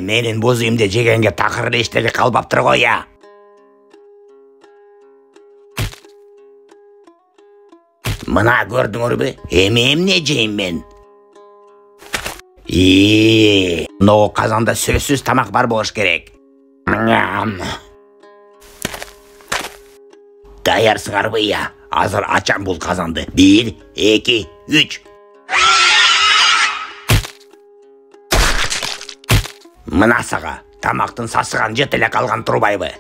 Менин боз үйүмдө жегенге такыр эчтеке калбаптыр го я. Мына көрдүңөрбү? Эмне жейм мен? Мына казанда сөзсүз тамак бар болуш керек. Даярсыңарбы я? Азыр ачам бул казанды. 1, 2, 3. Мына сага тамактын сасыган жет эле калган турбайбы?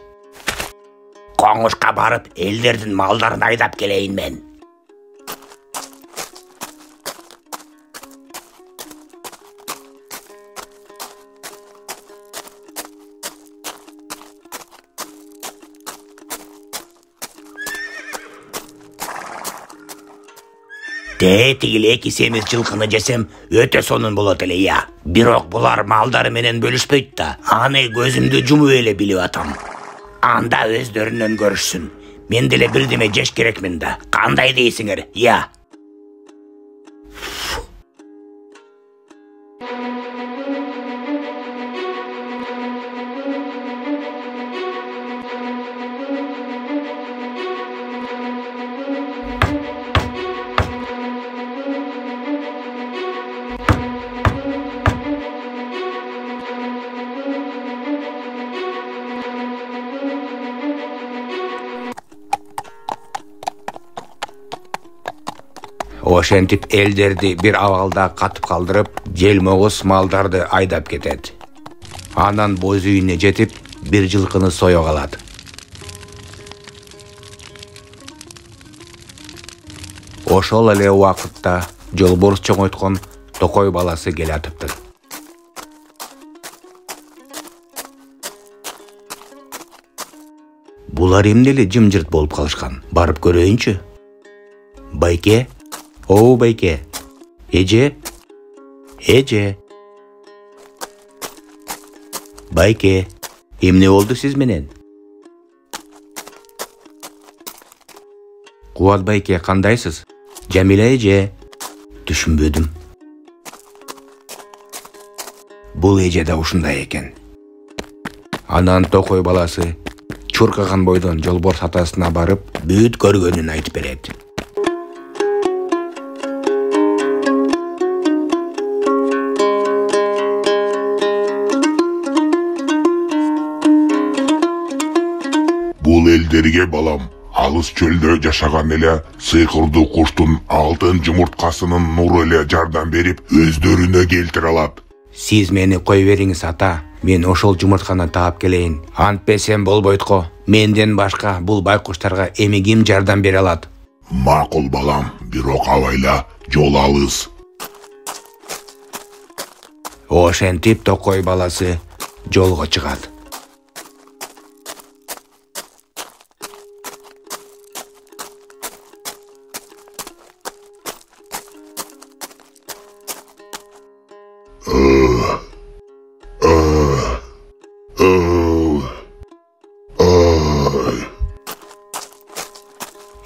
Коңушка барып, элдердин малдарын айдап келейин мен. Тегил 2 семиз жылкыны жесем өтө сонун болот эле я. Бирок булар малдары менен бөлүшпөйт да. Аны көзүмдү жумуп эле билип атам. Анда өздөрүнөн көрүшсүн. Мен деле бирдеме жеш керекмин да. Кандай дейсиңер, я? Ошентип элдерди бир абалда катып калдырып, желмогуз малдарды айдап кетет. Анан боз үйүнө жетип, бир жылкыны союп алат. Ошол эле убакытта жолборс чоңойткон токой баласы келатыптыр. Булар эмне эле жымжырт болуп калышкан? Барып көрөйүнчү. Байке? Оу, байке. Эже? Эже. Байке, эмне болду сиз менен? Кубат байке, кандайсыз? Жамиля эже. Түшүнбөдүм. Бул эже да ушундай экен. Анан токой баласы чуркаган бойдон жолборс атасына барып, бүт көргөнүн айтып берет. Бул элдерге балам, алыс чөлдө жашаган эле сыйкырдуу куштун алтын жумурткасынын нуру эле жардам берип, өздөрүнө келтире алат. Сиз мени кой бериңиз ата, мен ошол жумуртканы таап келейин. Антпесем болбойт го. Менден башка бул байкуштарга эми ким жардам бере алат? Макул балам, бирок абайла, жол алыс. Ошентип токой баласы жолго чыгат.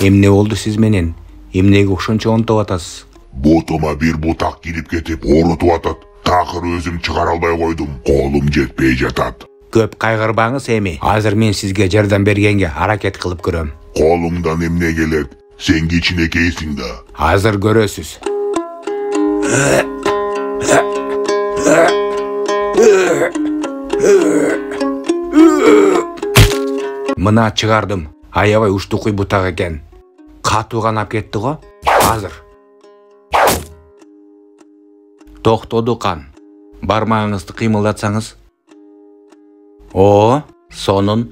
Эмне болду сиз менен? Эмнеге ошончо онтоп атасыз? Бутума бир бутак кирип кетип оорутуп атат. Такыр өзүм чыгара албай койдум. Колум жетпей жатат. Көп кайгырбаңыз эми. Азыр мен сизге жардам бергенге аракет кылып көрөм. Колуңдан эмне келет? Сен кичинекейсиң да. Азыр көрөсүз. Мына чыгардым. Аябай уштукуй бутак экен. Катуу канап кетти го. Азыр. Токтоду кан. Бармагыңызды кыймылдатсаңыз. Сонун.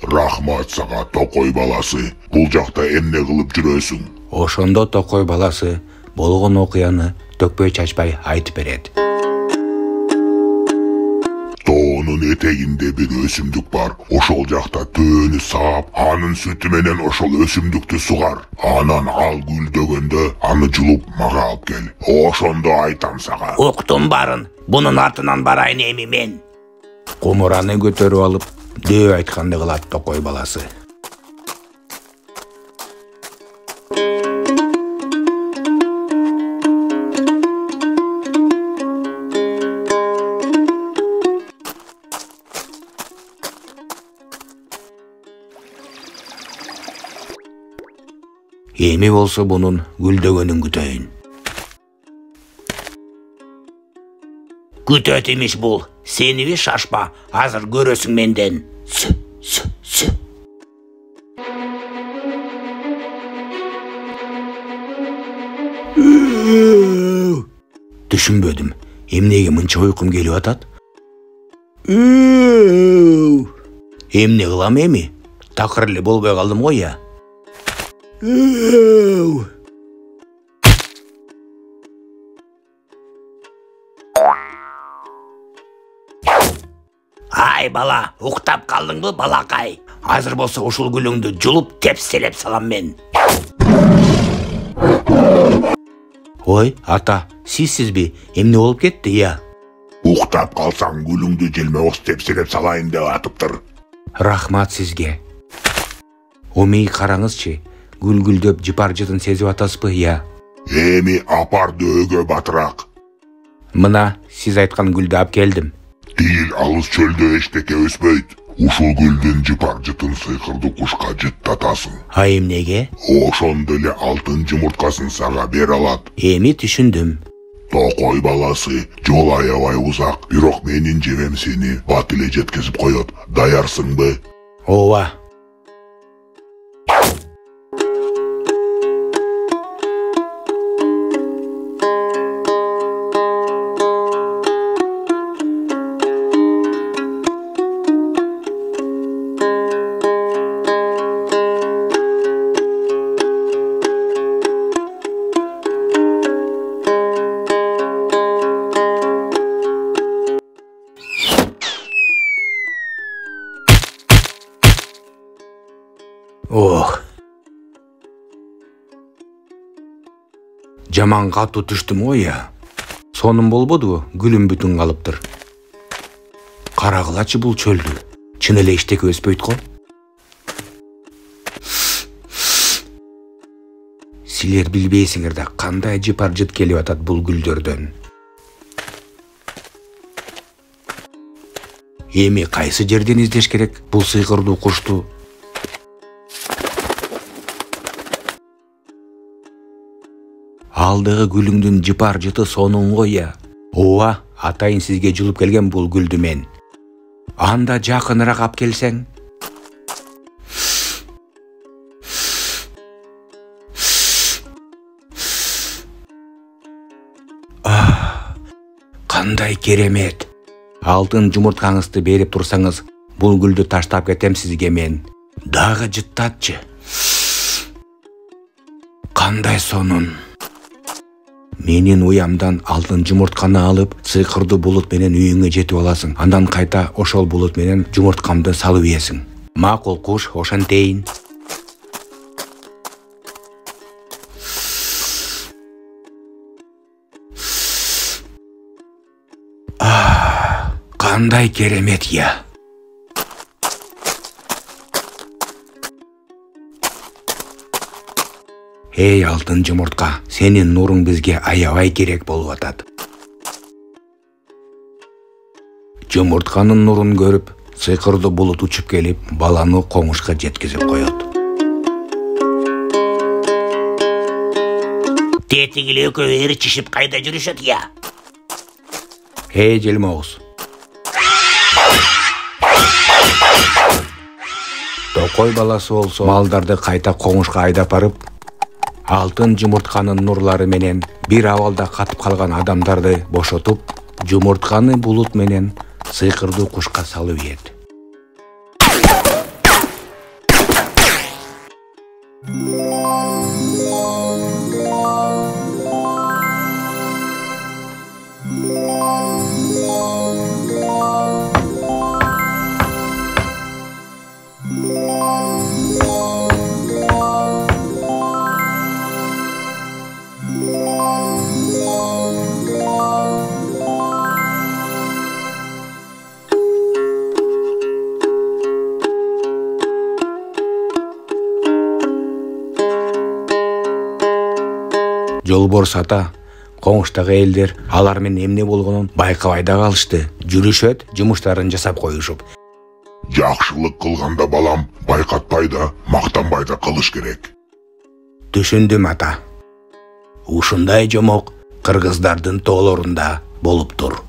Рахмат сага, токой баласы. Бул жакта эмне кылып жүрөсүң? Ошондо токой баласы болгон окуяны төкпөй чачпай айтып берет. Тоонун этегинде бир өсүмдүк бар. Ошол жакта төөнү саап, анын сүтү менен ошол өсүмдүктү сугар. Анан ал гүлдөгөндө аны жулуп мага алып кел. Ошондо айтам сага. Уктум барын. Бунун артынан барайын эми мен. Кумураны көтөрүп алып, дөй айтканды кылат Токой баласы. Эми болсо бунун гүлдөгөнүн күтөйүн. Күтөт имиш бул. Сениби шашпа, азыр көрөсүң менден. Сü. Түшүнбөдүм. Эмнеге мынча уйкум келип атат? Эмне кылам эми? Такыр эле болбой калдым го я. Ай бала, уктап калдыңбы балакай? Азыр болсо ушул гүлүңдү жулуп тепселеп салам мен. Ой, ата, сизсизби? Эмне болуп кетти я? Уктап калсаң гүлүңдү желмебоз тепселеп салайын деп атыптыр. Рахмат сизге. Омей караңызчы, гүлгүлдөп жыпар-жытын сезип атасызбы я? Эми апар дөөгө батыраак. Мына, сиз айткан гүлдү алып келдим. Тиил алыс чөлдө эчтеке өспөйт. Ушул гүлдүн жыпар-жытын сыйкырды кушка жыттатасың. А эмнеге? Ошондо эле алтын жумурткасын сага бере алат. Эми түшүндүм. Токой баласы, жол аябай узак, бирок менин жебем сени бат эле жеткизип коет. Даярсыңбы? Ооба. Ох. Жаман катуу түштүм го я. Сонун болбодубу? Гүлүм бүтүн калыптыр. Карагылачы бул чөлдү. Чын эле эчтеке өспөйт го. Силер билбейсиңер да кандай жыпар-жыт келип атат бул гүлдөрдөн. Эми кайсы жерден издеш керек бул сыйкырдуу кушту? Алдыгы гүлүңдүн жыпар-жыты сонун го я. Ооба, атайын сизге жулуп келген бул гүлдү мен. Анда жакыныраак алып келсең. Кандай керемет. Алтын жумурткаңызды берип турсаңыз, бул гүлдү таштап кетем сизге мен. Дагы жыттатчы. Кандай сонун. Менин уямдан алтын жумуртканы алып, сыйкырдуу булут менен үйүңө жетип аласың. Андан кайта ошол булут менен жумурткамды салып ийесиң. Макул куш, ошентейин. Кандай керемет я. Эй алтын жумуртка, сенин нуруң бизге аябай керек болуп атат. Жумуртканын нурун көрүп, сыйкырдуу булут учуп келип, баланы коңушка жеткизип коет. Тетигиле экөө ээрчишип кайда жүрүшөт я? Эй желмоуз. Токой баласы болсо малдарды кайта коңушка айдап барып, алтын жумуртканын нурлары менен бир абалда катып калган адамдарды бошотуп, жумуртканы булут менен сыйкырдуу кушка салып ийет. Жолборс ата, коңуштагы элдер алар менен эмне болгонун байкабай да калышты. Жүрүшөт, жумуштарын жасап коюшуп. Жакшылык кылганда балам байкатпай да, мактанбай да кылыш керек. Түшүндүм ата. Ушундай жомок кыргыздардын тоолорунда болуптур.